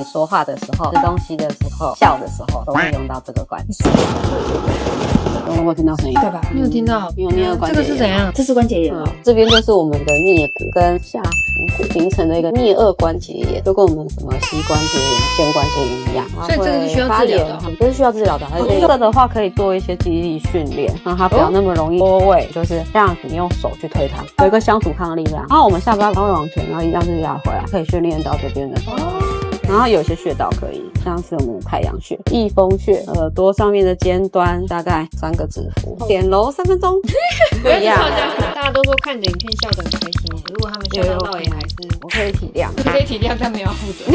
你说话的时候、吃东西的时候、笑的时候，都会用到这个关节。有没有听到声音？对吧？你有听到？有颞颌关节炎。这个是怎样？这是关节炎吗？这边就是我们的颞骨跟下腹骨形成的一个颞颌关节炎，就跟我们什么膝关节炎、肩关节炎一样。所以这个是需要治疗的。这是需要治疗的。这个的话可以做一些肌力训练，让它不要那么容易脱位，就是让你用手去推它，有一个相阻抗的力量。然后我们下巴稍微往前，然后一样是压回来，可以训练到这边的。然后有些穴道可以，像是我们的太阳穴、翳风穴，耳朵上面的尖端大概3个指腹，点揉3分钟。不要大家都说看着影片笑得很开心，如果他们笑到也还是我可以体谅，可以体谅，但没有负责。